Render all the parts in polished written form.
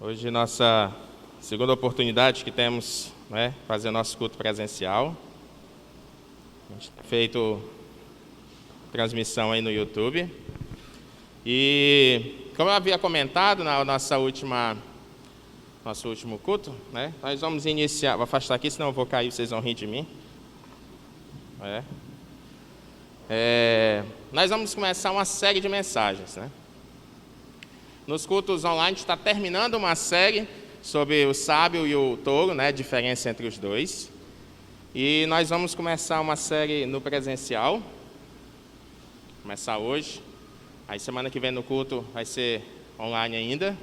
Hoje, nossa segunda oportunidade que temos, fazer nosso culto presencial. A gente tem feito transmissão aí no YouTube. E, como eu havia comentado na nosso último culto, nós vamos iniciar. Vou afastar aqui, senão eu vou cair, vocês vão rir de mim. Nós vamos começar uma série de mensagens, Nos cultos online, a gente está terminando uma série sobre o sábio e o tolo, a diferença entre os dois. E nós vamos começar uma série no presencial. Começar hoje. Aí semana que vem no culto vai ser online ainda,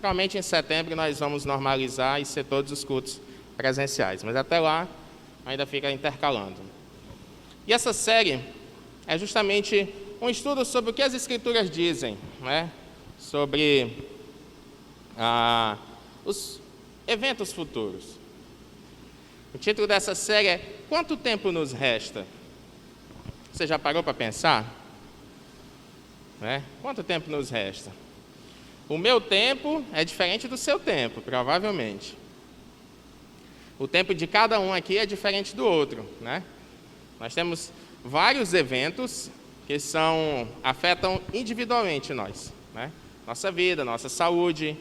Provavelmente em setembro nós vamos normalizar e ser todos os cultos presenciais. Mas até lá ainda fica intercalando. E essa série é justamente um estudo sobre o que as Escrituras dizem, sobre os eventos futuros. O título dessa série é Quanto Tempo Nos Resta? Você já parou para pensar? Quanto tempo nos resta? O meu tempo é diferente do seu tempo, provavelmente. O tempo de cada um aqui é diferente do outro, Nós temos vários eventos que afetam individualmente nós, Nossa vida, nossa saúde,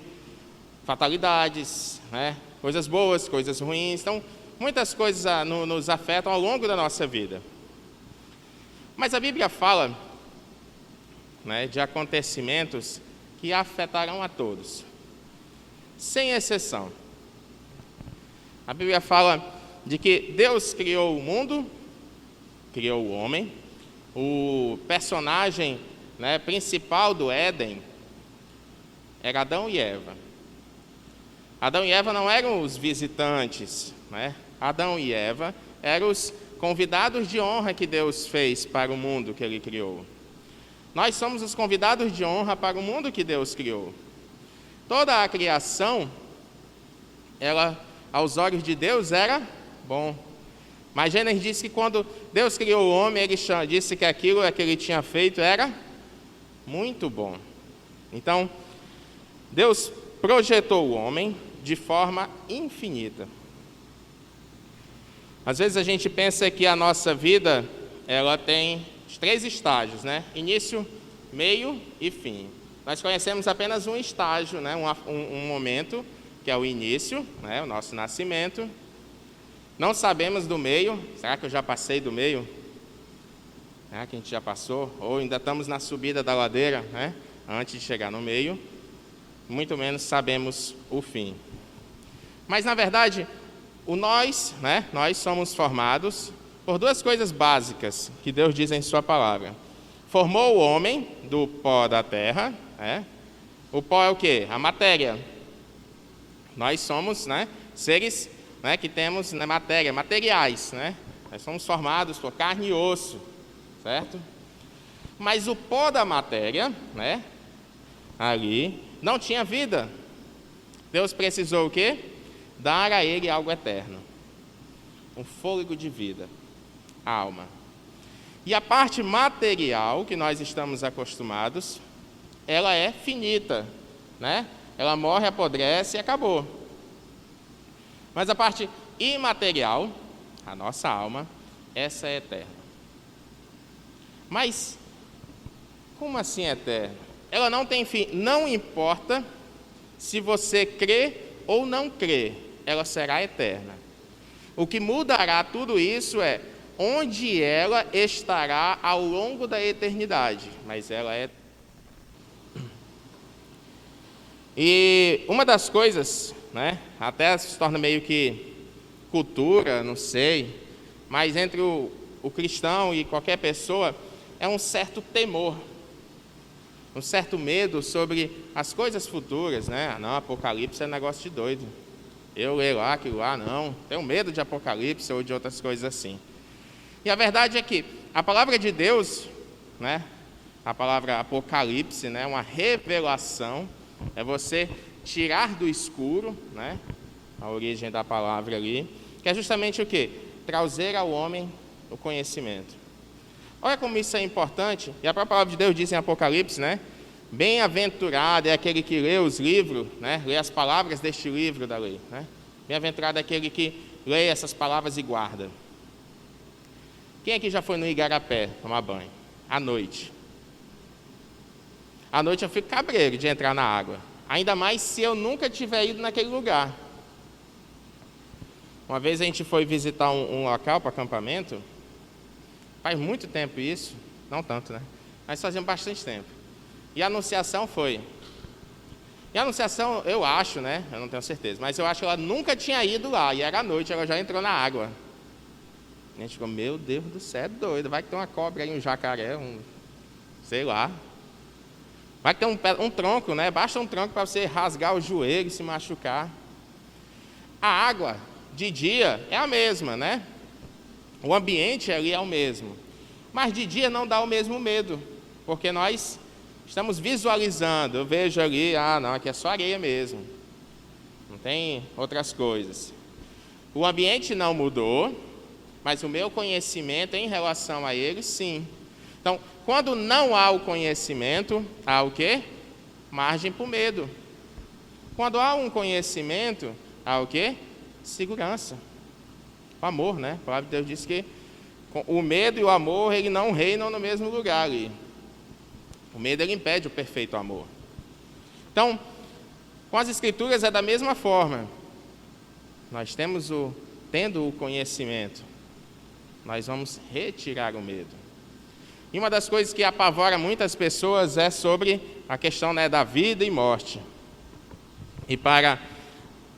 fatalidades, coisas boas, coisas ruins. Então, muitas coisas nos afetam ao longo da nossa vida. Mas a Bíblia fala, de acontecimentos que afetarão a todos, sem exceção. A Bíblia fala de que Deus criou o mundo, criou o homem. O personagem principal do Éden era Adão e Eva. Adão e Eva não eram os visitantes, Adão e Eva eram os convidados de honra que Deus fez para o mundo que Ele criou. Nós somos os convidados de honra para o mundo que Deus criou. Toda a criação, ela, aos olhos de Deus, era bom. Mas Gênesis disse que quando Deus criou o homem, Ele disse que aquilo que Ele tinha feito era muito bom. Então, Deus projetou o homem de forma infinita. Às vezes a gente pensa que a nossa vida, ela tem 3 estágios, Início, meio e fim. Nós conhecemos apenas um estágio, um momento, que é o início, o nosso nascimento. Não sabemos do meio. Será que eu já passei do meio? Será que a gente já passou? Ou ainda estamos na subida da ladeira, antes de chegar no meio. Muito menos sabemos o fim. Mas, na verdade, nós somos formados por 2 coisas básicas que Deus diz em sua palavra. Formou o homem do pó da terra. O pó é o quê? A matéria. Nós somos seres que temos matéria, materiais. Nós somos formados por carne e osso, certo? Mas o pó da matéria, ali, não tinha vida. Deus precisou o quê? Dar a ele algo eterno. Um fôlego de vida. A alma. E a parte material que nós estamos acostumados, ela é finita, Ela morre, apodrece e acabou. Mas a parte imaterial, a nossa alma, essa é eterna. Mas, como assim eterna? Ela não tem fim. Não importa se você crê ou não crê, ela será eterna. O que mudará tudo isso é onde ela estará ao longo da eternidade. Mas ela é. E uma das coisas, até se torna meio que cultura, não sei, mas entre o cristão e qualquer pessoa, é um certo temor, um certo medo sobre as coisas futuras, Não, Apocalipse é negócio de doido. Eu leio lá, aquilo lá, não. Tenho medo de Apocalipse ou de outras coisas assim. E a verdade é que a palavra de Deus, a palavra Apocalipse, uma revelação, é você tirar do escuro, a origem da palavra ali, que é justamente o quê? Trazer ao homem o conhecimento. Olha como isso é importante, e a própria palavra de Deus diz em Apocalipse, Bem-aventurado é aquele que lê os livros, né? Lê as palavras deste livro da lei, né? Bem-aventurado é aquele que lê essas palavras e guarda. Quem aqui já foi no Igarapé tomar banho? À noite. À noite eu fico cabreiro de entrar na água. Ainda mais se eu nunca tiver ido naquele lugar. Uma vez a gente foi visitar um local para acampamento. Faz muito tempo isso. Não tanto, né? Mas fazia bastante tempo. E a anunciação foi. E a anunciação, eu acho, né? Eu não tenho certeza. Mas eu acho que ela nunca tinha ido lá. E era à noite, ela já entrou na água. A gente ficou, meu Deus do céu, é doido. Vai que tem uma cobra aí, um jacaré, sei lá. Vai que tem um tronco, né? Basta um tronco para você rasgar o joelho e se machucar. A água de dia é a mesma, né? O ambiente ali é o mesmo. Mas de dia não dá o mesmo medo. Porque nós estamos visualizando. Eu vejo ali, não, aqui é só areia mesmo. Não tem outras coisas. O ambiente não mudou, mas o meu conhecimento em relação a ele, sim. Então, quando não há o conhecimento, há o quê? Margem para o medo. Quando há um conhecimento, há o quê? Segurança. O amor, né? A palavra de Deus diz que o medo e o amor, ele não reinam no mesmo lugar ali. O medo, ele impede o perfeito amor. Então, com as Escrituras é da mesma forma. Nós tendo o conhecimento, nós vamos retirar o medo. E uma das coisas que apavora muitas pessoas é sobre a questão, né, da vida e morte. E para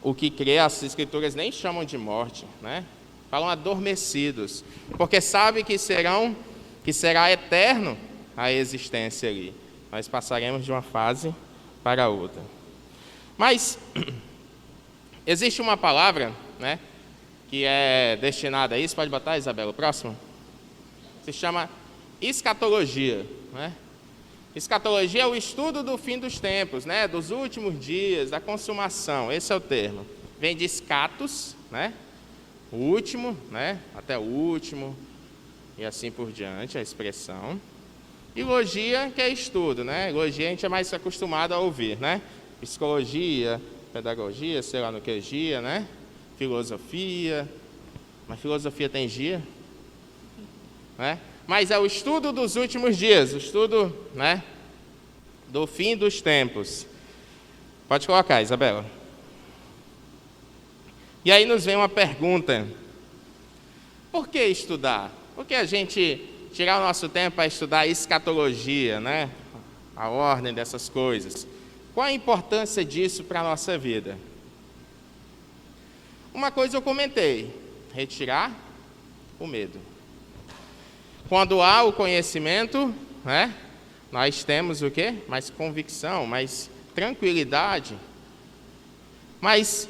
o que crê, as Escrituras nem chamam de morte, né? Falam adormecidos, porque sabe que será eterno a existência ali. Nós passaremos de uma fase para outra. Mas existe uma palavra, né, que é destinada a isso. Pode botar, Isabela, o próximo? Se chama escatologia, né? Escatologia é o estudo do fim dos tempos, né? Dos últimos dias, da consumação. Esse é o termo. Vem de escatos, né? O último, né? Até o último, e assim por diante, a expressão. E logia, que é estudo, né? Logia a gente é mais acostumado a ouvir, né? Psicologia, pedagogia, sei lá no que gia, né? Filosofia. Mas filosofia tem gia? Né? Mas é o estudo dos últimos dias, o estudo, né, do fim dos tempos. Pode colocar, Isabela. E aí nos vem uma pergunta. Por que estudar? Por que a gente tirar o nosso tempo para estudar escatologia, né? A ordem dessas coisas. Qual a importância disso para a nossa vida? Uma coisa eu comentei, retirar o medo. Quando há o conhecimento, né, nós temos o quê? Mais convicção, mais tranquilidade. Mas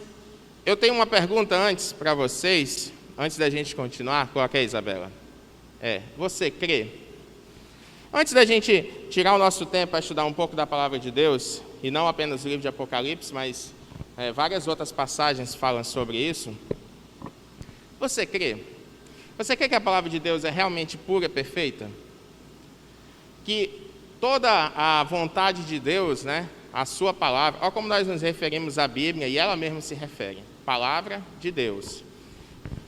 eu tenho uma pergunta antes para vocês, antes da gente continuar. Coloca aí, Isabela. Você crê? Antes da gente tirar o nosso tempo para estudar um pouco da palavra de Deus, e não apenas o livro de Apocalipse, mas várias outras passagens falam sobre isso. Você crê? Você crê que a palavra de Deus é realmente pura e perfeita? Que toda a vontade de Deus, né, a sua palavra, olha como nós nos referimos à Bíblia, e ela mesma se refere, palavra de Deus.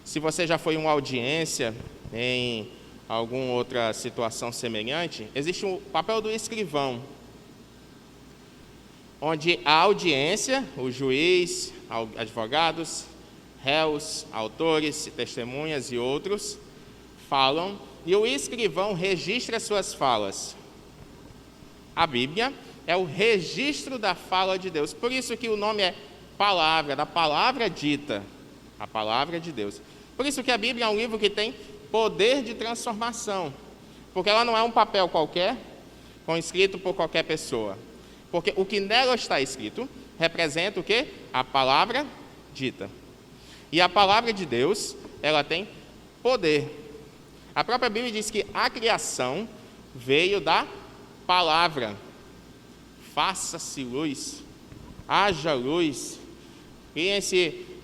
Se você já foi em uma audiência, em alguma outra situação semelhante, existe o papel do escrivão, onde a audiência, o juiz, advogados, réus, autores, testemunhas e outros falam, e o escrivão registra suas falas. A Bíblia é o registro da fala de Deus. Por isso que o nome é palavra, da palavra dita, a palavra de Deus. Por isso que a Bíblia é um livro que tem poder de transformação, porque ela não é um papel qualquer, escrito por qualquer pessoa. Porque o que nela está escrito representa o quê? A palavra dita. E a palavra de Deus, ela tem poder. A própria Bíblia diz que a criação veio da palavra. Faça-se luz, haja luz,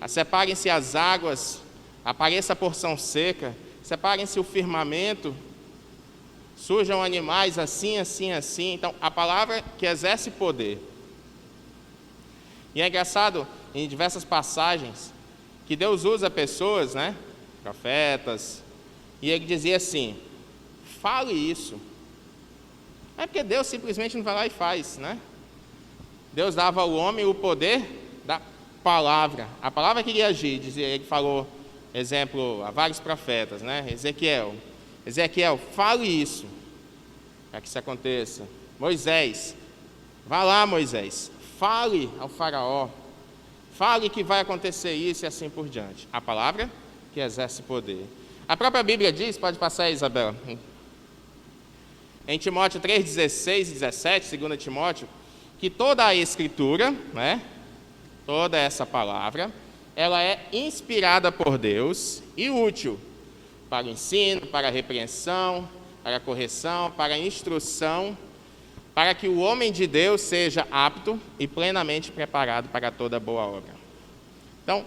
separem-se as águas, apareça a porção seca, separem-se o firmamento, surjam animais assim, assim, assim. Então, a palavra que exerce poder. E é engraçado, em diversas passagens, que Deus usa pessoas, né, profetas, e ele dizia assim, fale isso. É porque Deus simplesmente não vai lá e faz, né? Deus dava ao homem o poder da palavra. A palavra que iria agir, dizia, ele falou, exemplo, a vários profetas, né? Ezequiel, fale isso, para que isso aconteça. Moisés, vá lá, Moisés, fale ao faraó, fale que vai acontecer isso e assim por diante. A palavra que exerce poder. A própria Bíblia diz, pode passar aí, Isabela, em Timóteo 3, 16 e 17, 2 Timóteo, que toda a Escritura, né, toda essa palavra, ela é inspirada por Deus e útil para o ensino, para a repreensão, para a correção, para a instrução, para que o homem de Deus seja apto e plenamente preparado para toda boa obra. Então,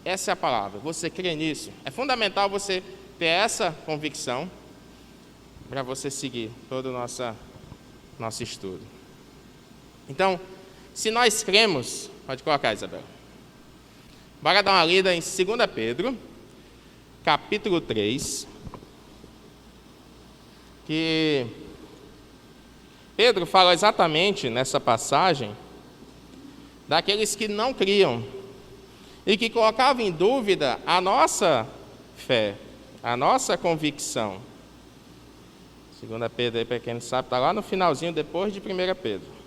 essa é a palavra. Você crê nisso? É fundamental você ter essa convicção para você seguir todo o nosso estudo. Então, se nós cremos, pode colocar, Isabel. Bora dar uma lida em 2 Pedro, capítulo 3, que Pedro fala exatamente nessa passagem daqueles que não criam e que colocavam em dúvida a nossa fé, a nossa convicção. 2 Pedro, aí, para quem não sabe, está lá no finalzinho, depois de 1 Pedro.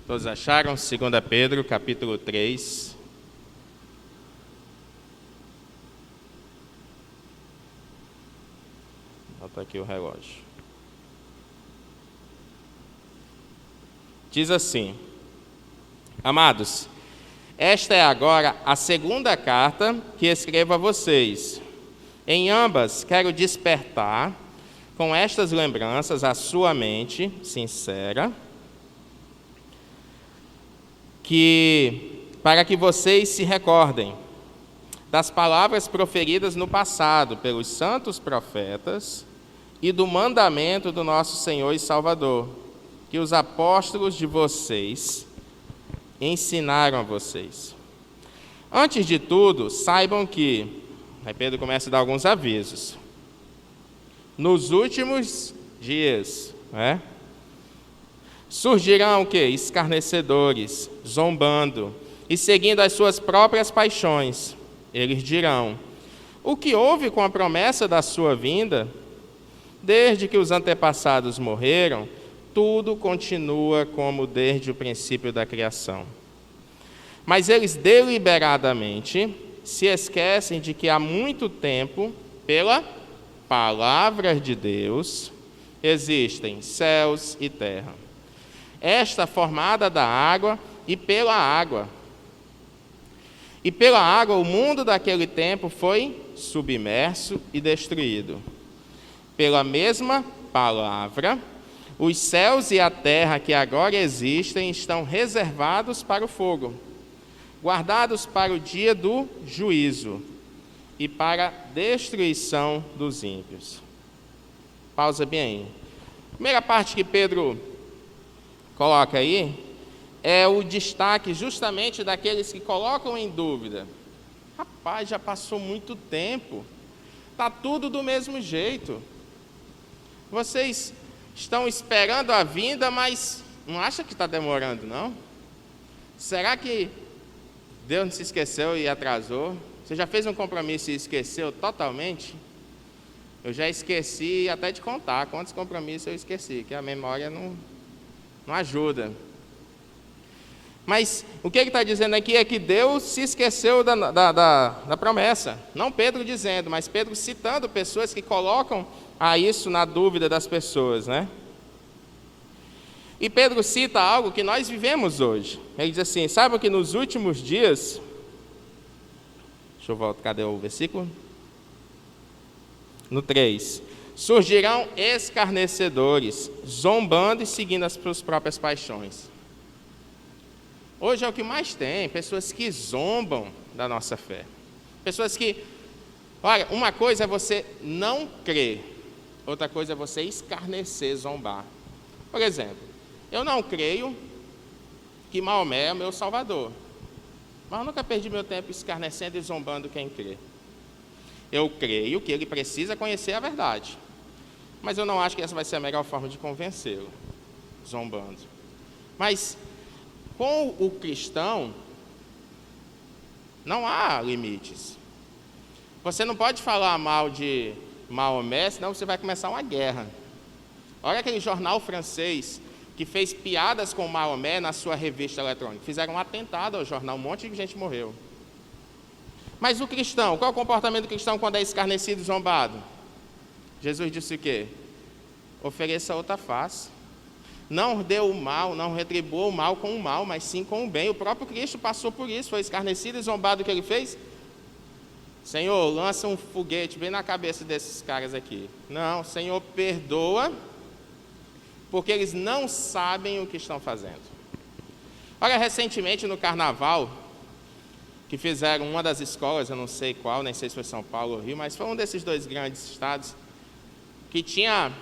Todos acharam? 2 Pedro, capítulo 3. Bota aqui o relógio. Diz assim: Amados, esta é agora a segunda carta que escrevo a vocês. Em ambas quero despertar com estas lembranças a sua mente sincera, para que vocês se recordem das palavras proferidas no passado pelos santos profetas e do mandamento do nosso Senhor e Salvador, que os apóstolos de vocês ensinaram a vocês. Antes de tudo, saibam que, aí Pedro começa a dar alguns avisos, nos últimos dias, surgirão o quê? Escarnecedores, zombando e seguindo as suas próprias paixões. Eles dirão: o que houve com a promessa da sua vinda? Desde que os antepassados morreram, tudo continua como desde o princípio da criação. Mas eles deliberadamente se esquecem de que há muito tempo, pela palavra de Deus, existem céus e terra. Esta formada da água e pela água. E pela água o mundo daquele tempo foi submerso e destruído. Pela mesma palavra, os céus e a terra que agora existem estão reservados para o fogo, guardados para o dia do juízo e para a destruição dos ímpios. Pausa bem aí. Primeira parte que Pedro coloca aí é o destaque justamente daqueles que colocam em dúvida. Rapaz, já passou muito tempo, está tudo do mesmo jeito. Vocês estão esperando a vinda, mas não acha que está demorando, não? Será que Deus não se esqueceu e atrasou? Você já fez um compromisso e esqueceu totalmente? Eu já esqueci até de contar quantos compromissos eu esqueci, que a memória não ajuda. Mas o que ele está dizendo aqui é que Deus se esqueceu da promessa. Não Pedro dizendo, mas Pedro citando pessoas que colocam isso na dúvida das pessoas, né? E Pedro cita algo que nós vivemos hoje. Ele diz assim: saibam que nos últimos dias... Deixa eu voltar, cadê o versículo? No 3. Surgirão escarnecedores, zombando e seguindo as suas próprias paixões. Hoje é o que mais tem, pessoas que zombam da nossa fé. Pessoas que, olha, uma coisa é você não crer, outra coisa é você escarnecer, zombar. Por exemplo, eu não creio que Maomé é o meu salvador, mas eu nunca perdi meu tempo escarnecendo e zombando quem crê. Eu creio que ele precisa conhecer a verdade, mas eu não acho que essa vai ser a melhor forma de convencê-lo, zombando. Mas com o cristão, não há limites. Você não pode falar mal de Maomé, senão você vai começar uma guerra. Olha aquele jornal francês que fez piadas com Maomé na sua revista eletrônica. Fizeram um atentado ao jornal, um monte de gente morreu. Mas o cristão, qual é o comportamento do cristão quando é escarnecido e zombado? Jesus disse o quê? Ofereça outra face. Não dê o mal, não retribua o mal com o mal, mas sim com o bem. O próprio Cristo passou por isso, foi escarnecido e zombado. O que ele fez? Senhor, lança um foguete bem na cabeça desses caras aqui. Não, Senhor, perdoa, porque eles não sabem o que estão fazendo. Olha, recentemente no carnaval, que fizeram uma das escolas, eu não sei qual, nem sei se foi São Paulo ou Rio, mas foi um desses dois grandes estados, que tinha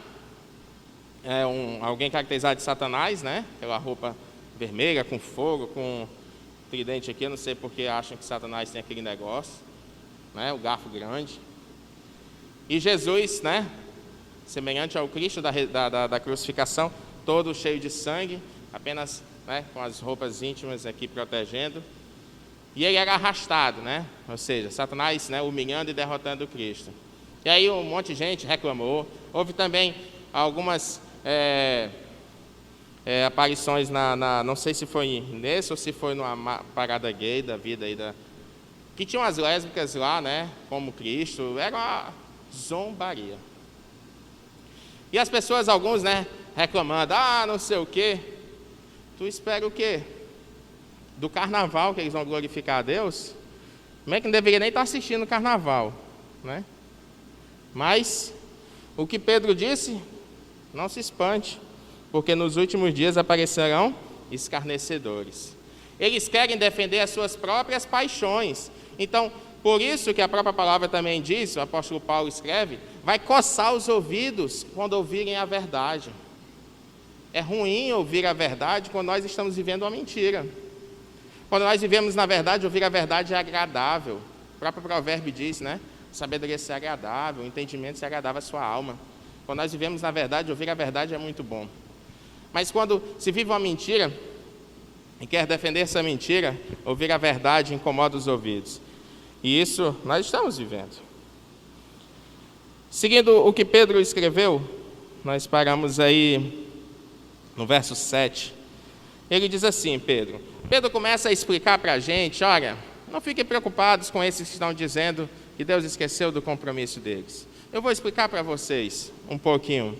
alguém caracterizado de Satanás, né? Aquela roupa vermelha, com fogo, com tridente aqui, eu não sei porque acham que Satanás tem aquele negócio, né? O garfo grande. E Jesus, né? Semelhante ao Cristo da crucificação, todo cheio de sangue, apenas, né, com as roupas íntimas aqui protegendo. E ele era arrastado, né? Ou seja, Satanás, né, humilhando e derrotando o Cristo. E aí um monte de gente reclamou. Houve também algumas aparições não sei se foi nesse ou se foi numa parada gay da vida aí que tinham as lésbicas lá, né? Como Cristo. Era uma zombaria. E as pessoas, alguns, né, reclamando, não sei o quê. Tu espera o quê? Do carnaval, que eles vão glorificar a Deus? Como é que não deveria nem estar assistindo o carnaval, né? Mas, o que Pedro disse, não se espante, porque nos últimos dias aparecerão escarnecedores. Eles querem defender as suas próprias paixões. Então, por isso que a própria palavra também diz, o apóstolo Paulo escreve, vai coçar os ouvidos quando ouvirem a verdade. É ruim ouvir a verdade quando nós estamos vivendo uma mentira. Quando nós vivemos na verdade, ouvir a verdade é agradável. O próprio provérbio diz, né? Sabedoria é agradável, o entendimento é agradável à sua alma. Quando nós vivemos na verdade, ouvir a verdade é muito bom. Mas quando se vive uma mentira e quer defender essa mentira, ouvir a verdade incomoda os ouvidos. E isso nós estamos vivendo. Seguindo o que Pedro escreveu, nós paramos aí no verso 7. Ele diz assim, Pedro começa a explicar para a gente, olha, não fiquem preocupados com esses que estão dizendo que Deus esqueceu do compromisso deles. Eu vou explicar para vocês um pouquinho.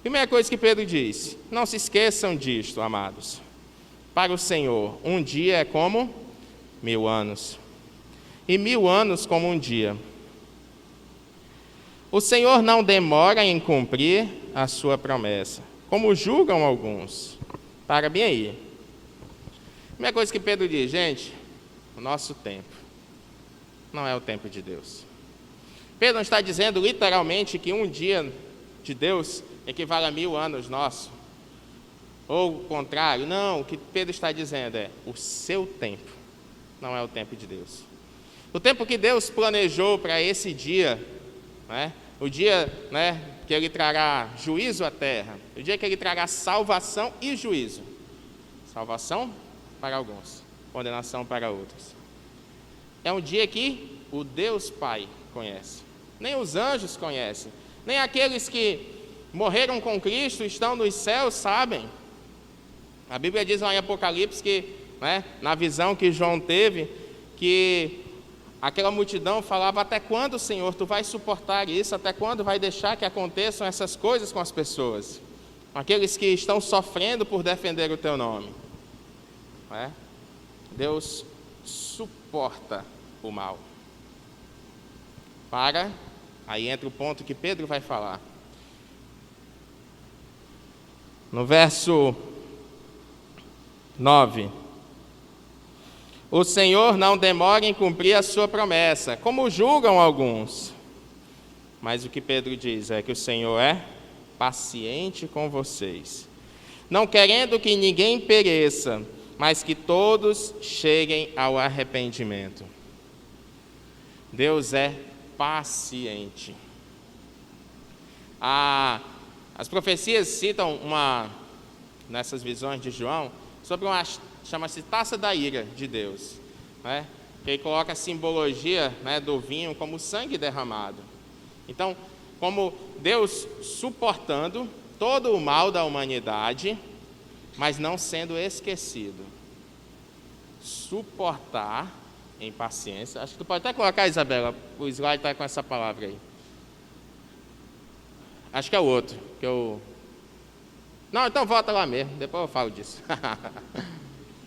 Primeira coisa que Pedro diz, não se esqueçam disto, amados. Para o Senhor, um dia é como 1000 anos, e 1000 anos como um dia. O Senhor não demora em cumprir a sua promessa, como julgam alguns. Para bem aí. Primeira coisa que Pedro diz, gente, o nosso tempo não é o tempo de Deus. Pedro não está dizendo literalmente que um dia de Deus equivale a 1000 anos nosso, ou o contrário. Não, o que Pedro está dizendo é, o seu tempo não é o tempo de Deus. O tempo que Deus planejou para esse dia, né, o dia, né, que Ele trará juízo à terra, o dia que Ele trará salvação e juízo. Salvação para alguns, condenação para outros. É um dia que o Deus Pai conhece. Nem os anjos conhecem. Nem aqueles que morreram com Cristo, estão nos céus, sabem. A Bíblia diz lá em Apocalipse que, né, na visão que João teve, que aquela multidão falava, até quando, Senhor, tu vais suportar isso? Até quando vai deixar que aconteçam essas coisas com as pessoas? Aqueles que estão sofrendo por defender o teu nome. Não é? Deus suporta o mal. Aí entra o ponto que Pedro vai falar. No verso 9, o Senhor não demora em cumprir a sua promessa, como julgam alguns. Mas o que Pedro diz é que o Senhor é paciente com vocês, não querendo que ninguém pereça, mas que todos cheguem ao arrependimento. Deus é paciente. As profecias citam nessas visões de João, sobre chama-se taça da ira de Deus, né? Que ele coloca a simbologia, né, do vinho como sangue derramado. Então, como Deus suportando todo o mal da humanidade, mas não sendo esquecido. Suportar em paciência. Acho que tu pode até colocar, Isabela, o slide está com essa palavra aí. Acho que é o outro, que eu... Não, então volta lá mesmo, depois eu falo disso.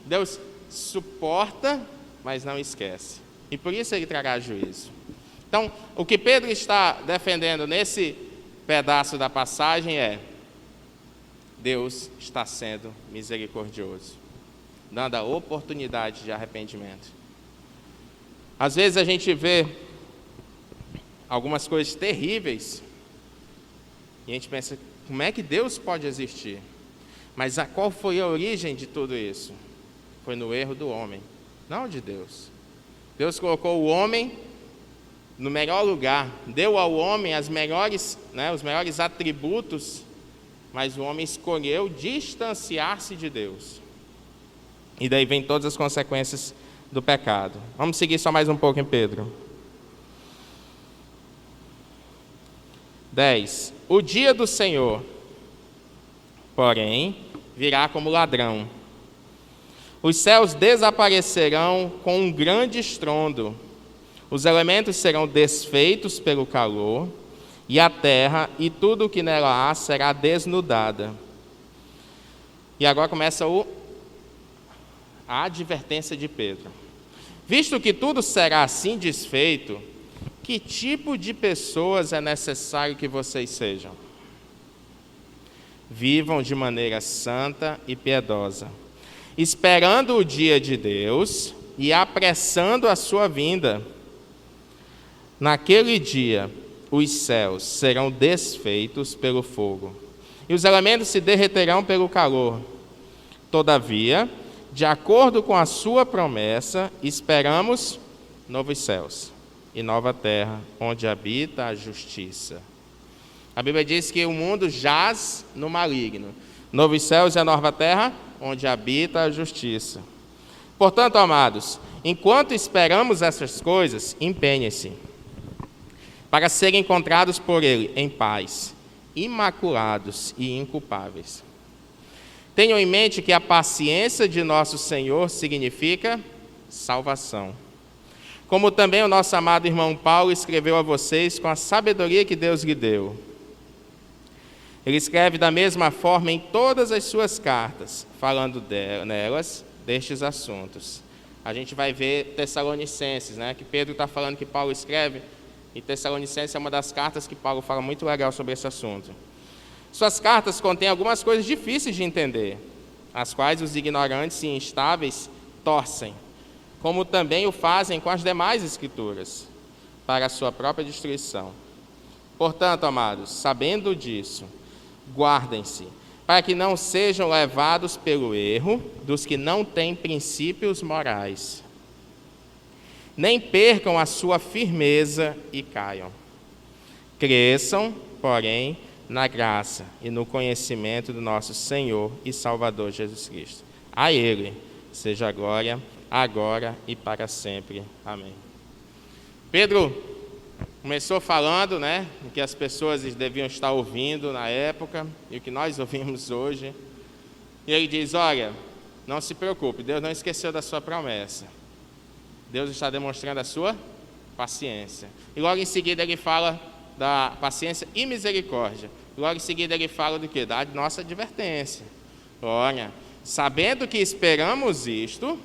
Deus suporta, mas não esquece. E por isso ele trará juízo. Então, o que Pedro está defendendo nesse pedaço da passagem é: Deus está sendo misericordioso, dando a oportunidade de arrependimento. Às vezes a gente vê algumas coisas terríveis e a gente pensa, como é que Deus pode existir? Mas qual foi a origem de tudo isso? Foi no erro do homem, não de Deus. Deus colocou o homem no melhor lugar, deu ao homem os melhores atributos, mas o homem escolheu distanciar-se de Deus. E daí vem todas as consequências do pecado. Vamos seguir só mais um pouco em Pedro. 10. O dia do Senhor, porém, virá como ladrão. Os céus desaparecerão com um grande estrondo. Os elementos serão desfeitos pelo calor, e a terra e tudo o que nela há será desnudada. E agora começa a advertência de Pedro. Visto que tudo será assim desfeito, que tipo de pessoas é necessário que vocês sejam? Vivam de maneira santa e piedosa, esperando o dia de Deus e apressando a sua vinda. Naquele dia, os céus serão desfeitos pelo fogo, e os elementos se derreterão pelo calor. Todavia, de acordo com a sua promessa, esperamos novos céus e nova terra, onde habita a justiça. A Bíblia diz que o mundo jaz no maligno. Novos céus e a nova terra, onde habita a justiça. Portanto, amados, enquanto esperamos essas coisas, empenhem-se para serem encontrados por Ele em paz, imaculados e inculpáveis. Tenham em mente que a paciência de nosso Senhor significa salvação. Como também o nosso amado irmão Paulo escreveu a vocês com a sabedoria que Deus lhe deu. Ele escreve da mesma forma em todas as suas cartas, falando nelas destes assuntos. A gente vai ver Tessalonicenses, né, que Pedro está falando que Paulo escreve, e Tessalonicenses é uma das cartas que Paulo fala muito legal sobre esse assunto. Suas cartas contêm algumas coisas difíceis de entender, as quais os ignorantes e instáveis torcem, como também o fazem com as demais escrituras, para a sua própria destruição. Portanto, amados, sabendo disso, guardem-se, para que não sejam levados pelo erro dos que não têm princípios morais, nem percam a sua firmeza e caiam. Cresçam, porém, na graça e no conhecimento do nosso Senhor e Salvador Jesus Cristo. A Ele seja a glória, agora e para sempre. Amém. Pedro começou falando, né, o que as pessoas deviam estar ouvindo na época e o que nós ouvimos hoje. E ele diz, olha, não se preocupe, Deus não esqueceu da sua promessa. Deus está demonstrando a sua paciência. E logo em seguida ele fala da paciência e misericórdia. Logo em seguida ele fala do quê? Da nossa advertência. Olha, sabendo que esperamos isto,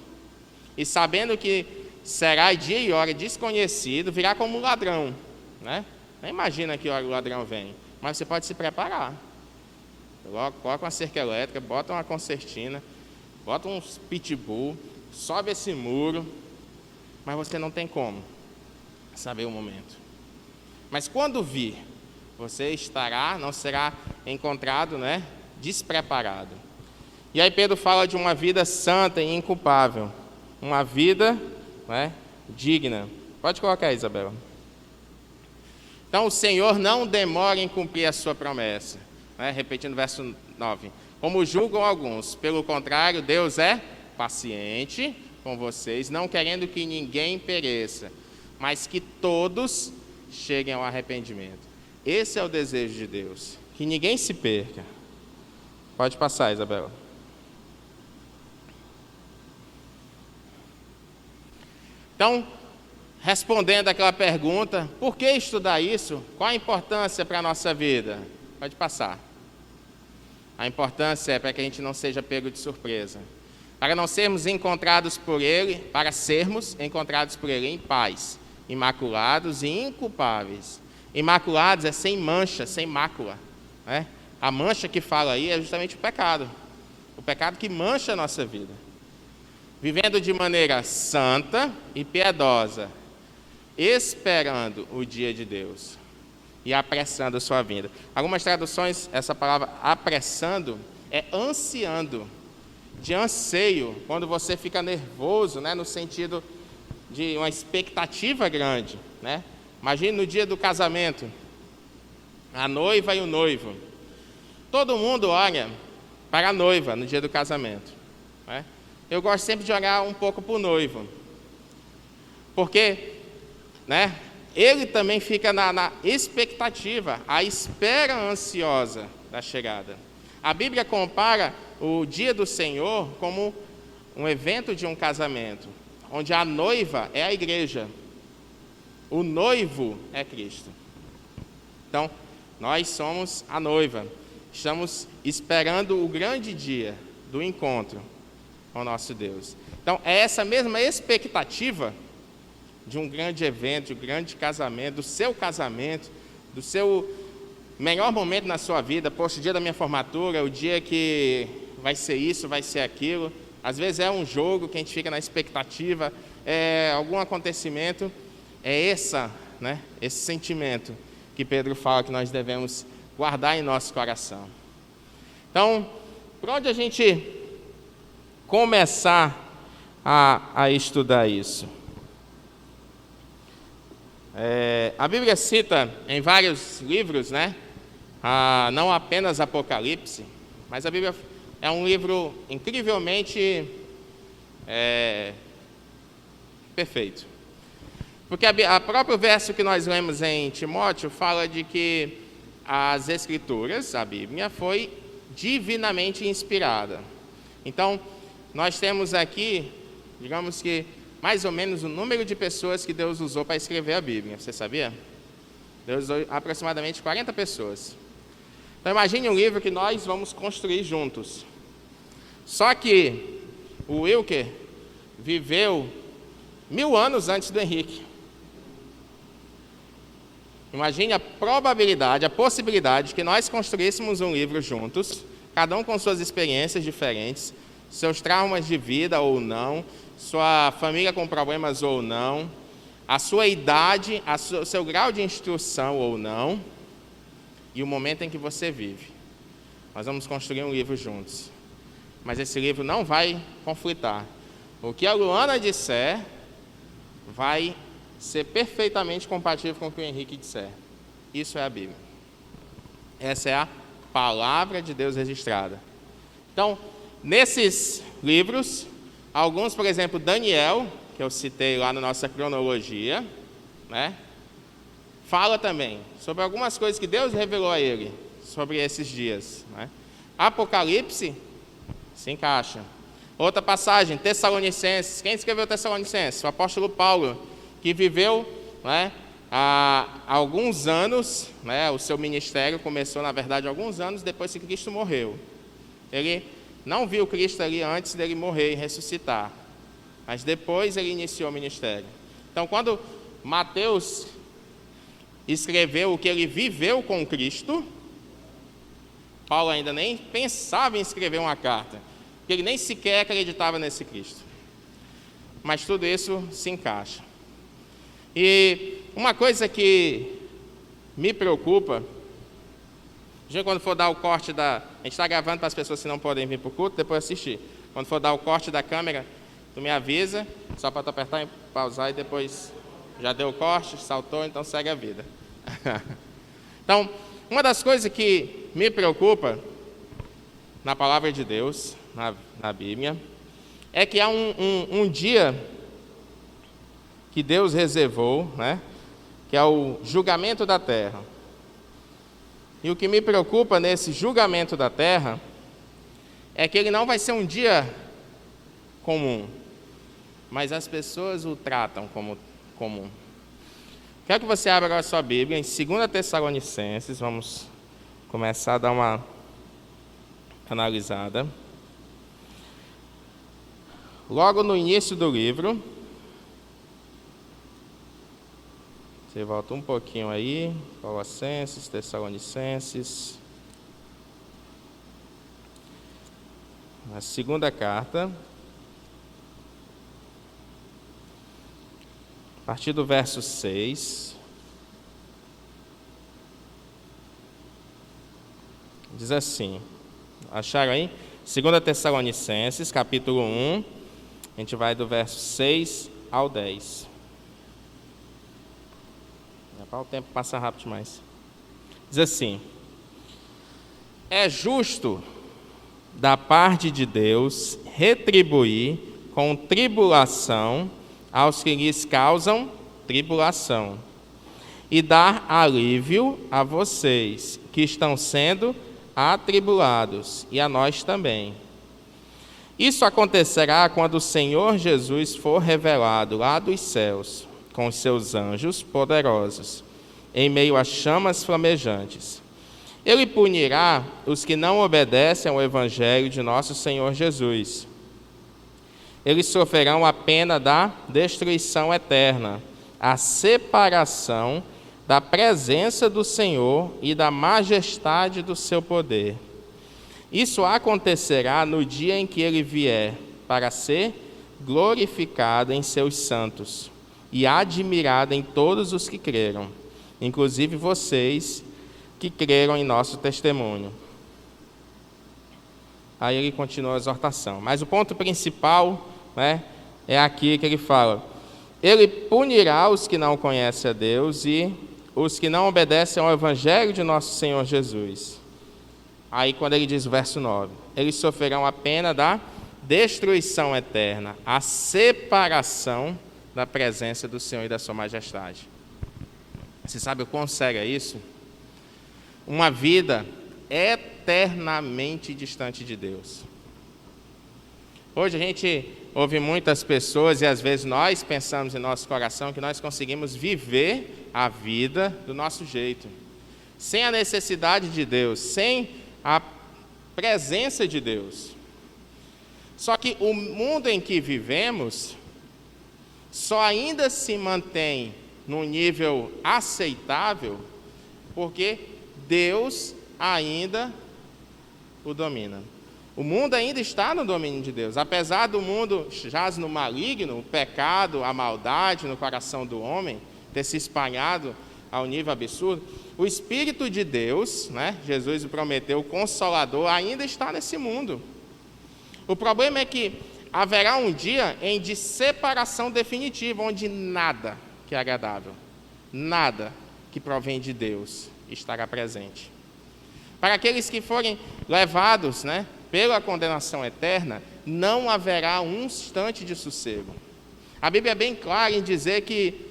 e sabendo que será dia e hora desconhecido, virá como um ladrão, né? Não imagina que hora o ladrão vem, mas você pode se preparar. Coloca uma cerca elétrica, bota uma concertina, bota uns pitbull, sobe esse muro, mas você não tem como saber o momento. Mas quando vir, você não será encontrado, despreparado. E aí Pedro fala de uma vida santa e inculpável, uma vida, digna. Pode colocar aí, Isabela. Então o Senhor não demora em cumprir a sua promessa. Repetindo o verso 9. Como julgam alguns, pelo contrário, Deus é paciente com vocês, não querendo que ninguém pereça, mas que todos cheguem ao arrependimento. Esse é o desejo de Deus, que ninguém se perca. Pode passar, Isabela. Então, respondendo àquela pergunta, por que estudar isso? Qual a importância para a nossa vida? Pode passar. A importância é para que a gente não seja pego de surpresa. Para não sermos encontrados por Ele, para sermos encontrados por Ele em paz, imaculados e inculpáveis. Imaculados é sem mancha, sem mácula. A mancha que fala aí é justamente o pecado que mancha a nossa vida. Vivendo de maneira santa e piedosa, esperando o dia de Deus e apressando a sua vinda. Algumas traduções, essa palavra apressando é ansiando, de anseio, quando você fica nervoso, no sentido de uma expectativa grande. Imagine no dia do casamento, a noiva e o noivo. Todo mundo olha para a noiva no dia do casamento. Eu gosto sempre de olhar um pouco para o noivo, porque ele também fica na expectativa, a espera ansiosa da chegada. A Bíblia compara o dia do Senhor como um evento de um casamento, onde a noiva é a igreja, o noivo é Cristo. Então, nós somos a noiva, estamos esperando o grande dia do encontro com o nosso Deus. Então, é essa mesma expectativa de um grande evento, de um grande casamento, do seu melhor momento na sua vida. Poxa, o dia da minha formatura, o dia que vai ser isso, vai ser aquilo. Às vezes é um jogo que a gente fica na expectativa, é algum acontecimento. É esse sentimento que Pedro fala que nós devemos guardar em nosso coração. Então, por onde a gente começar a estudar isso? A Bíblia cita em vários livros, não apenas Apocalipse, mas a Bíblia é um livro incrivelmente perfeito. Porque a próprio verso que nós lemos em Timóteo fala de que as Escrituras, a Bíblia, foi divinamente inspirada. Então, nós temos aqui, digamos que, mais ou menos o número de pessoas que Deus usou para escrever a Bíblia. Você sabia? Deus usou aproximadamente 40 pessoas. Então, imagine um livro que nós vamos construir juntos. Só que o Wilker viveu 1000 anos antes do Henrique. Imagine a probabilidade, a possibilidade de que nós construíssemos um livro juntos, cada um com suas experiências diferentes, seus traumas de vida ou não, sua família com problemas ou não, a sua idade, o seu grau de instrução ou não, e o momento em que você vive. Nós vamos construir um livro juntos. Mas esse livro não vai conflitar. O que a Luana disser vai ser perfeitamente compatível com o que o Henrique disser. Isso é a Bíblia. Essa é a palavra de Deus registrada. Então, nesses livros, alguns, por exemplo, Daniel, que eu citei lá na nossa cronologia, fala também sobre algumas coisas que Deus revelou a ele sobre esses dias. Apocalipse se encaixa. Outra passagem, Tessalonicenses. Quem escreveu Tessalonicenses? O apóstolo Paulo, que viveu há alguns anos, o seu ministério começou, na verdade, alguns anos depois que Cristo morreu. Ele não viu Cristo ali antes dele morrer e ressuscitar, mas depois ele iniciou o ministério. Então, quando Mateus escreveu o que ele viveu com Cristo, Paulo ainda nem pensava em escrever uma carta, porque ele nem sequer acreditava nesse Cristo. mas tudo isso se encaixa. E uma coisa que me preocupa, quando for dar o corte a gente está gravando para as pessoas que não podem vir para o culto, depois assistir. Quando for dar o corte da câmera, tu me avisa, só para tu apertar e pausar e depois já deu o corte, saltou, então segue a vida. Então, uma das coisas que me preocupa na palavra de Deus, na Bíblia, é que há um dia que Deus reservou, né, que é o julgamento da terra. E o que me preocupa nesse julgamento da terra é que ele não vai ser um dia comum, mas as pessoas o tratam como comum. Quero que você abra agora a sua Bíblia em 2 Tessalonicenses, vamos começar a dar uma analisada. Logo no início do livro, você volta um pouquinho aí, Colossenses, Tessalonicenses, a segunda carta, a partir do verso 6, diz assim, acharam aí? 2 Tessalonicenses, capítulo 1, a gente vai do verso 6 ao 10. O tempo passa rápido demais. Diz assim: é justo da parte de Deus retribuir com tribulação aos que lhes causam tribulação, e dar alívio a vocês que estão sendo atribulados, e a nós também. Isso acontecerá quando o Senhor Jesus for revelado lá dos céus, com os seus anjos poderosos, em meio a chamas flamejantes. Ele punirá os que não obedecem ao Evangelho de nosso Senhor Jesus. Eles sofrerão a pena da destruição eterna, a separação da presença do Senhor e da majestade do seu poder. Isso acontecerá no dia em que ele vier, para ser glorificado em seus santos e admirado em todos os que creram, inclusive vocês que creram em nosso testemunho. Aí ele continua a exortação. Mas o ponto principal, né, é aqui que ele fala: ele punirá os que não conhecem a Deus e os que não obedecem ao Evangelho de nosso Senhor Jesus. Aí quando ele diz o verso 9, eles sofrerão a pena da destruição eterna, a separação da presença do Senhor e da sua majestade. Você sabe o quão sério é isso? Uma vida eternamente distante de Deus. Hoje a gente ouve muitas pessoas, e às vezes nós pensamos em nosso coração que nós conseguimos viver a vida do nosso jeito, sem a necessidade de Deus, sem a presença de Deus. Só que o mundo em que vivemos só ainda se mantém num nível aceitável porque Deus ainda o domina. O mundo ainda está no domínio de Deus. Apesar do mundo jaz no maligno, o pecado, a maldade no coração do homem ter se espalhado ao nível absurdo, o Espírito de Deus, né, Jesus prometeu, o Consolador, ainda está nesse mundo. O problema é que haverá um dia de separação definitiva, onde nada que é agradável, nada que provém de Deus estará presente. Para aqueles que forem levados, né, pela condenação eterna, não haverá um instante de sossego. A Bíblia é bem clara em dizer que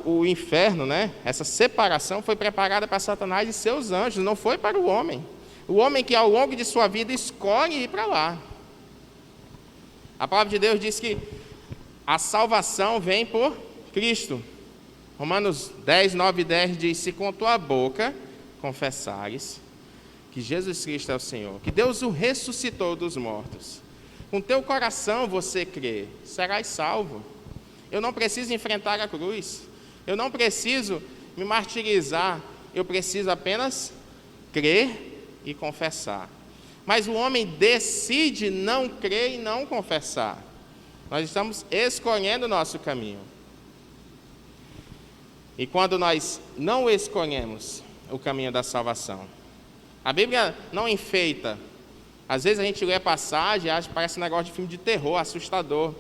o inferno, né, essa separação foi preparada para Satanás e seus anjos, não foi para o homem. O homem que ao longo de sua vida escolhe ir para lá. A palavra de Deus diz que a salvação vem por Cristo. Romanos 10, 9 e 10 diz: se com tua boca confessares que Jesus Cristo é o Senhor, que Deus o ressuscitou dos mortos, com teu coração você crê, serás salvo. Eu não preciso enfrentar a cruz, eu não preciso me martirizar, eu preciso apenas crer e confessar. Mas o homem decide não crer e não confessar. Nós estamos escolhendo o nosso caminho. E quando nós não escolhemos o caminho da salvação, a Bíblia não enfeita. Às vezes a gente lê a passagem e acha que parece um negócio de filme de terror, assustador.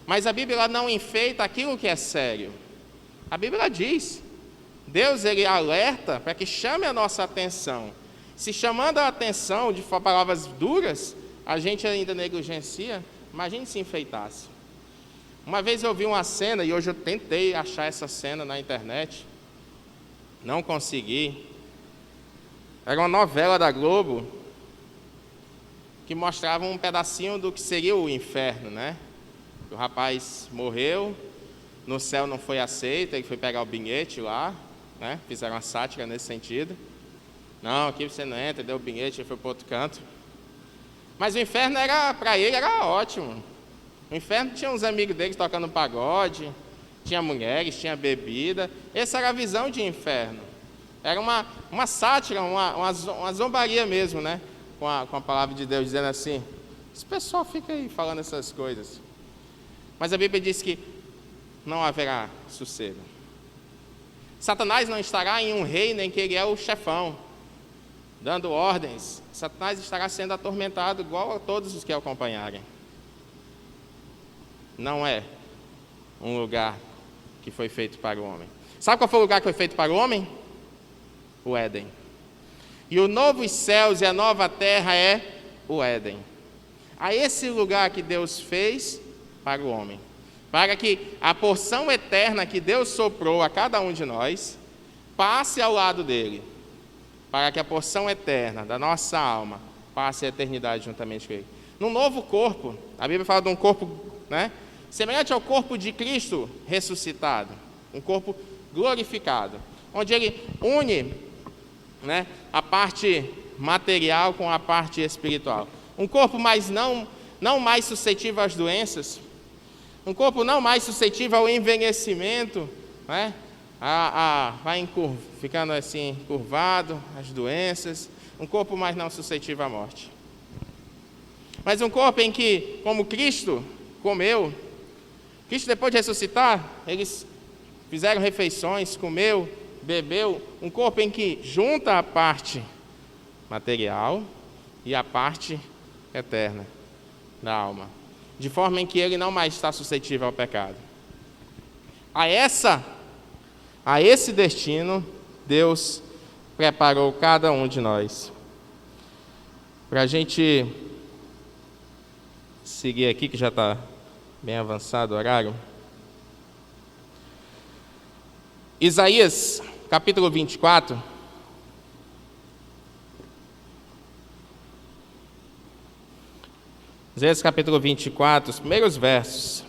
Mas a Bíblia não enfeita aquilo que é sério. A Bíblia diz, Deus ele alerta para que chame a nossa atenção. Se chamando a atenção de palavras duras, a gente ainda negligencia, imagine se enfeitasse. Uma vez eu vi uma cena, e hoje eu tentei achar essa cena na internet, não consegui. Era uma novela da Globo, que mostrava um pedacinho do que seria o inferno, né? O rapaz morreu, no céu não foi aceito, ele foi pegar o bilhete lá, né? Fizeram uma sátira nesse sentido. Não, aqui você não entra, deu o bilhete, ele foi para outro canto. Mas o inferno para ele era ótimo. O inferno tinha uns amigos dele tocando pagode, tinha mulheres, tinha bebida. Essa era a visão de inferno. Era uma sátira, uma zombaria mesmo, né? Com a palavra de Deus, dizendo assim, esse pessoal fica aí falando essas coisas. Mas a Bíblia diz que não haverá sossego. Satanás não estará em um reino em que ele é o chefão, dando ordens. Satanás estará sendo atormentado igual a todos os que o acompanharem. Não é um lugar que foi feito para o homem. Sabe qual foi o lugar que foi feito para o homem? O Éden. E o novo céus e a nova terra é o Éden. A esse lugar que Deus fez para o homem. Para que a porção eterna que Deus soprou a cada um de nós passe ao lado dele. Para que a porção eterna da nossa alma passe a eternidade juntamente com ele. Num novo corpo, a Bíblia fala de um corpo, né, semelhante ao corpo de Cristo ressuscitado, um corpo glorificado, onde ele une, né, a parte material com a parte espiritual. Um corpo não mais suscetível às doenças, um corpo não mais suscetível ao envelhecimento, né, vai ficando assim, curvado, as doenças, um corpo mais não suscetível à morte. Mas um corpo em que, como Cristo comeu, Cristo depois de ressuscitar, eles fizeram refeições, comeu, bebeu, um corpo em que junta a parte material e a parte eterna da alma, de forma em que ele não mais está suscetível ao pecado. A esse destino, Deus preparou cada um de nós. Para a gente seguir aqui, que já está bem avançado o horário. Isaías, capítulo 24. Isaías, capítulo 24, os primeiros versos.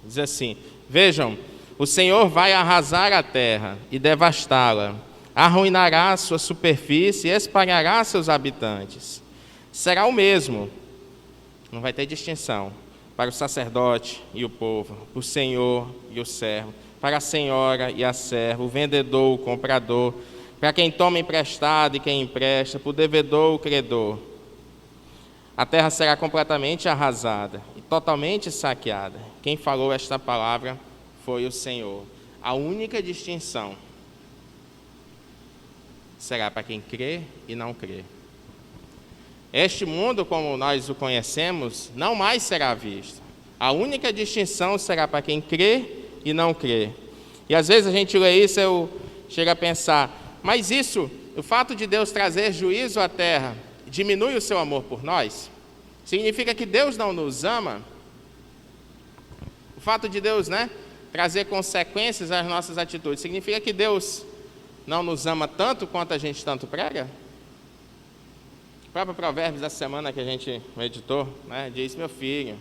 Diz assim: vejam, o Senhor vai arrasar a terra e devastá-la, arruinará a sua superfície e espalhará seus habitantes. Será o mesmo, não vai ter distinção, para o sacerdote e o povo, para o senhor e o servo, para a senhora e a serva, o vendedor, o comprador, para quem toma emprestado e quem empresta, para o devedor, o credor. A terra será completamente arrasada e totalmente saqueada. Quem falou esta palavra foi o Senhor. A única distinção será para quem crê e não crê. Este mundo, como nós o conhecemos, não mais será visto. A única distinção será para quem crê e não crê. E às vezes a gente lê isso e eu chego a pensar, mas isso, o fato de Deus trazer juízo à terra, diminui o seu amor por nós? Significa que Deus não nos ama? O fato de Deus, trazer consequências às nossas atitudes, significa que Deus não nos ama tanto quanto a gente tanto prega? O próprio Provérbios da semana que a gente meditou, diz: meu filho,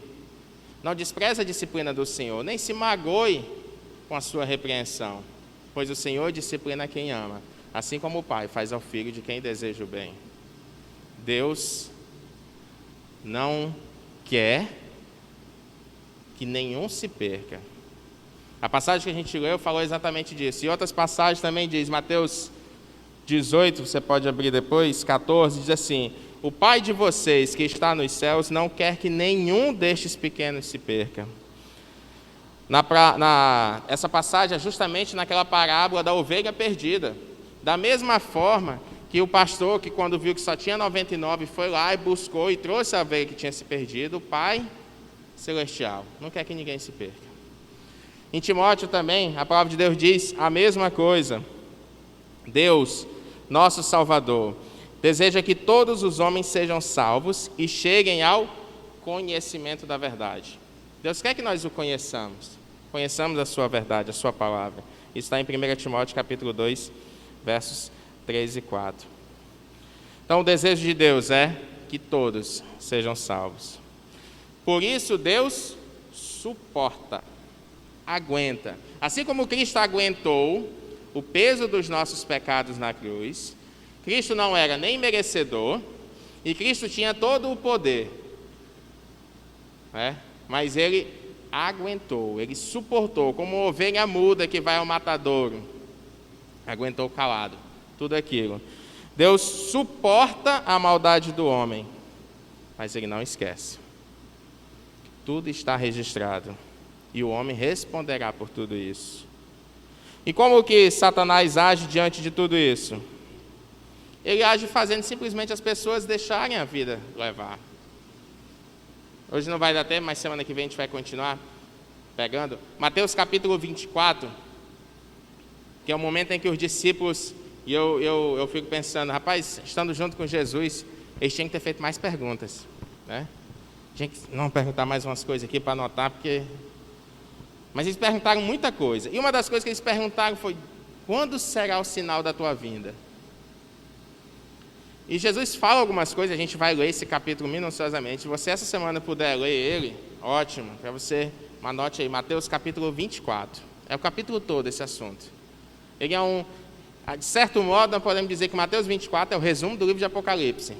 não despreze a disciplina do Senhor, nem se magoe com a sua repreensão, pois o Senhor disciplina quem ama, assim como o pai faz ao filho de quem deseja o bem. Deus não quer que nenhum se perca. A passagem que a gente leu falou exatamente disso. E outras passagens também diz, Mateus 18, você pode abrir depois, 14, diz assim: o Pai de vocês que está nos céus não quer que nenhum destes pequenos se perca. Essa passagem é justamente naquela parábola da ovelha perdida. Da mesma forma que o pastor, que quando viu que só tinha 99, foi lá e buscou e trouxe a ovelha que tinha se perdido, o Pai Celestial não quer que ninguém se perca. Em Timóteo também, a palavra de Deus diz a mesma coisa. Deus, nosso Salvador, deseja que todos os homens sejam salvos e cheguem ao conhecimento da verdade. Deus quer que nós o conheçamos a sua verdade, a sua palavra. Isso está em 1 Timóteo capítulo 2, versos 3 e 4. Então o desejo de Deus é que todos sejam salvos. Por isso Deus suporta, aguenta. Assim como Cristo aguentou o peso dos nossos pecados na cruz, Cristo não era nem merecedor e Cristo tinha todo o poder, mas Ele aguentou, Ele suportou, como uma ovelha muda que vai ao matadouro, aguentou calado tudo aquilo. Deus suporta a maldade do homem, mas Ele não esquece. Tudo está registrado e o homem responderá por tudo isso. E como que Satanás age diante de tudo isso? Ele age fazendo simplesmente as pessoas deixarem a vida levar. Hoje não vai dar tempo, mas semana que vem a gente vai continuar pegando. Mateus capítulo 24, que é o momento em que os discípulos, e eu fico pensando, rapaz, estando junto com Jesus, eles tinham que ter feito mais perguntas, né? Tinha que não perguntar mais umas coisas aqui para anotar, porque... Mas eles perguntaram muita coisa. E uma das coisas que eles perguntaram foi, quando será o sinal da tua vinda? E Jesus fala algumas coisas, a gente vai ler esse capítulo minuciosamente. Se você essa semana puder ler ele, ótimo, para você, anote aí, Mateus capítulo 24. É o capítulo todo esse assunto. Ele é de certo modo, nós podemos dizer que Mateus 24 é o resumo do livro de Apocalipse.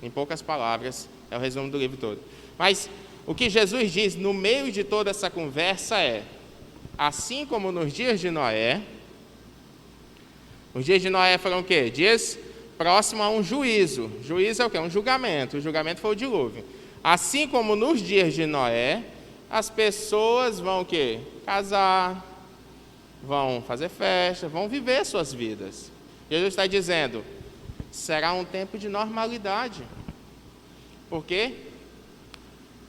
Em poucas palavras, é o resumo do livro todo. Mas o que Jesus diz no meio de toda essa conversa é, assim como nos dias de Noé, os dias de Noé foram o quê? Dias próximo a um juízo. Juízo é o quê? Um julgamento. O julgamento foi o dilúvio. Assim como nos dias de Noé, as pessoas vão o quê? Casar, vão fazer festa, vão viver suas vidas. Jesus está dizendo, será um tempo de normalidade. Por quê?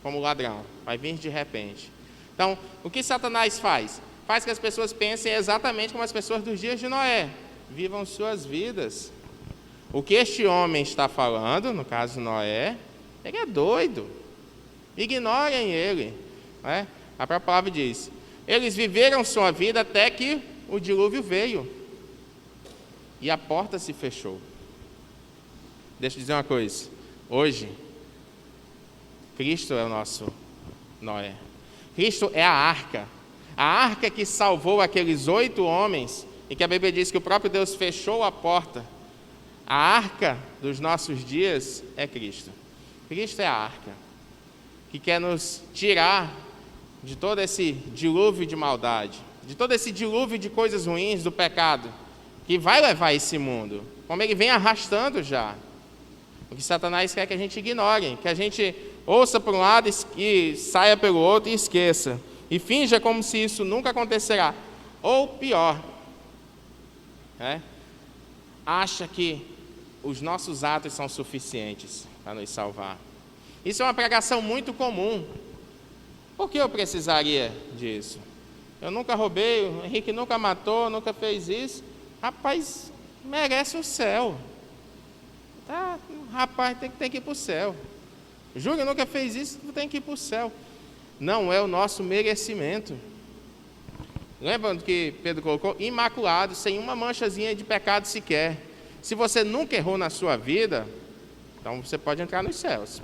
Como ladrão, vai vir de repente. Então, o que Satanás faz? Faz que as pessoas pensem exatamente como as pessoas dos dias de Noé. Vivam suas vidas. O que este homem está falando, no caso Noé, ele é doido. Ignorem ele. Né? A própria palavra diz, eles viveram sua vida até que o dilúvio veio. E a porta se fechou. Deixa eu dizer uma coisa. Hoje, Cristo é o nosso Noé. Cristo é a arca que salvou aqueles 8 homens, e que a Bíblia diz que o próprio Deus fechou a porta. A arca dos nossos dias é Cristo. Cristo é a arca, que quer nos tirar de todo esse dilúvio de maldade, de todo esse dilúvio de coisas ruins do pecado, que vai levar esse mundo, como ele vem arrastando já. O que Satanás quer que a gente ignore, que a gente ouça por um lado e saia pelo outro e esqueça. E finja como se isso nunca acontecerá. Ou pior, acha que os nossos atos são suficientes para nos salvar. Isso é uma pregação muito comum. Por que eu precisaria disso? Eu nunca roubei, o Henrique nunca matou, nunca fez isso. Rapaz, merece o céu. Rapaz, tem que ir para o céu. Júlio nunca fez isso, tem que ir para o céu. Não é o nosso merecimento. Lembra do que Pedro colocou? Imaculado, sem uma manchazinha de pecado sequer. Se você nunca errou na sua vida, então você pode entrar nos céus.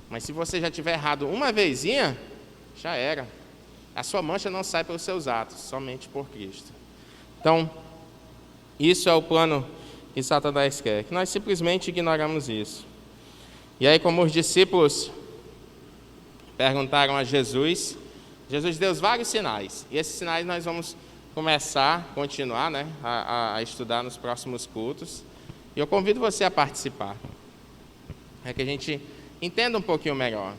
Mas se você já tiver errado uma vezinha, já era. A sua mancha não sai pelos seus atos, somente por Cristo. Então, isso é o plano que Satanás quer, que nós simplesmente ignoramos isso. E aí, como os discípulos perguntaram a Jesus, Jesus deu vários sinais. E esses sinais nós vamos continuar, a estudar nos próximos cultos. E eu convido você a participar. é que a gente entenda um pouquinho melhor.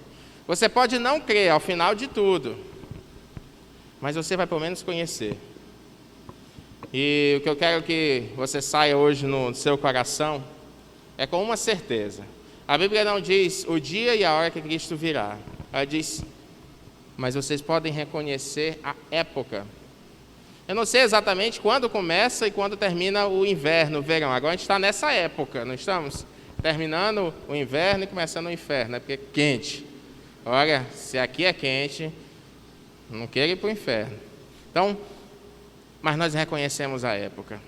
Você pode não crer ao final de tudo, mas você vai pelo menos conhecer. E o que eu quero que você saia hoje no seu coração é com uma certeza. A Bíblia não diz o dia e a hora que Cristo virá. Ela diz, mas vocês podem reconhecer a época. Eu não sei exatamente quando começa e quando termina o inverno, o verão. Agora a gente está nessa época, não estamos? Terminando o inverno e começando o inferno, né? Porque é quente. Olha, se aqui é quente, não quero ir para o inferno. Então, mas nós reconhecemos a época.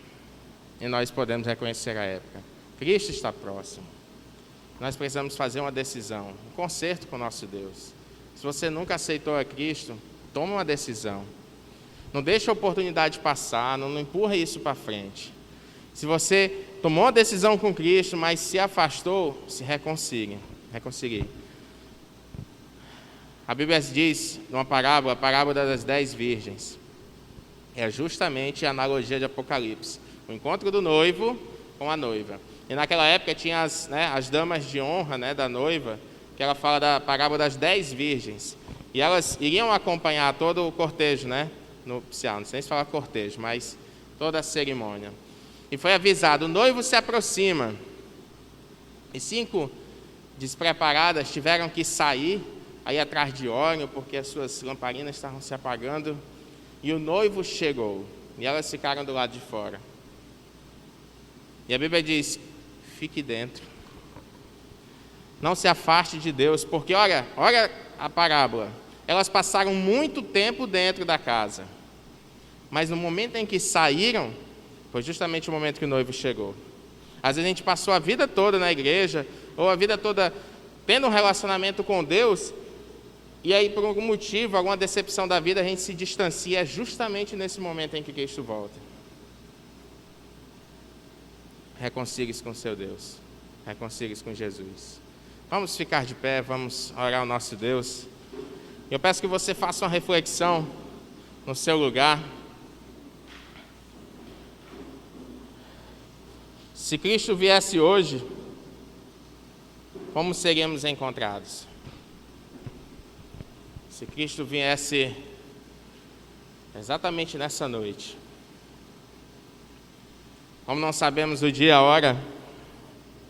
E nós podemos reconhecer a época. Cristo está próximo. Nós precisamos fazer uma decisão, um concerto com o nosso Deus. Se você nunca aceitou a Cristo, tome uma decisão. Não deixe a oportunidade passar, não empurre isso para frente. Se você tomou uma decisão com Cristo, mas se afastou, se reconcilie. A Bíblia diz, numa parábola, a parábola das 10 virgens. É justamente a analogia de Apocalipse. O encontro do noivo com a noiva. E naquela época tinha as damas de honra, da noiva, que ela fala da parábola das 10 virgens. E elas iriam acompanhar todo o cortejo, nupcial. Não sei se fala cortejo, mas toda a cerimônia. E foi avisado, o noivo se aproxima. E 5 despreparadas tiveram que sair, aí atrás de óleo, porque as suas lamparinas estavam se apagando. E o noivo chegou, e elas ficaram do lado de fora. E a Bíblia diz, fique dentro. Não se afaste de Deus, porque olha a parábola. Elas passaram muito tempo dentro da casa. Mas no momento em que saíram, foi justamente o momento que o noivo chegou. Às vezes a gente passou a vida toda na igreja, ou a vida toda tendo um relacionamento com Deus, e aí por algum motivo, alguma decepção da vida, a gente se distancia justamente nesse momento em que Cristo volta. Reconcilie-se com seu Deus. Reconcilie-se com Jesus. Vamos ficar de pé, vamos orar ao nosso Deus. Eu peço que você faça uma reflexão no seu lugar. Se Cristo viesse hoje, como seríamos encontrados? Se Cristo viesse exatamente nessa noite, como não sabemos o dia e a hora,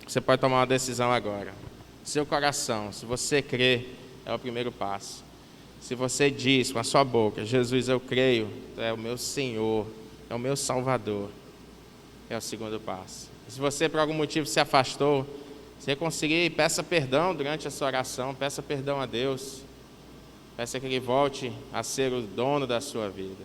você pode tomar uma decisão agora. Seu coração, se você crê, é o primeiro passo. Se você diz com a sua boca, Jesus, eu creio, tu é o meu Senhor, é o meu Salvador, é o segundo passo. Se você por algum motivo se afastou, se reconcilie, peça perdão durante a sua oração, peça perdão a Deus. Peça que Ele volte a ser o dono da sua vida.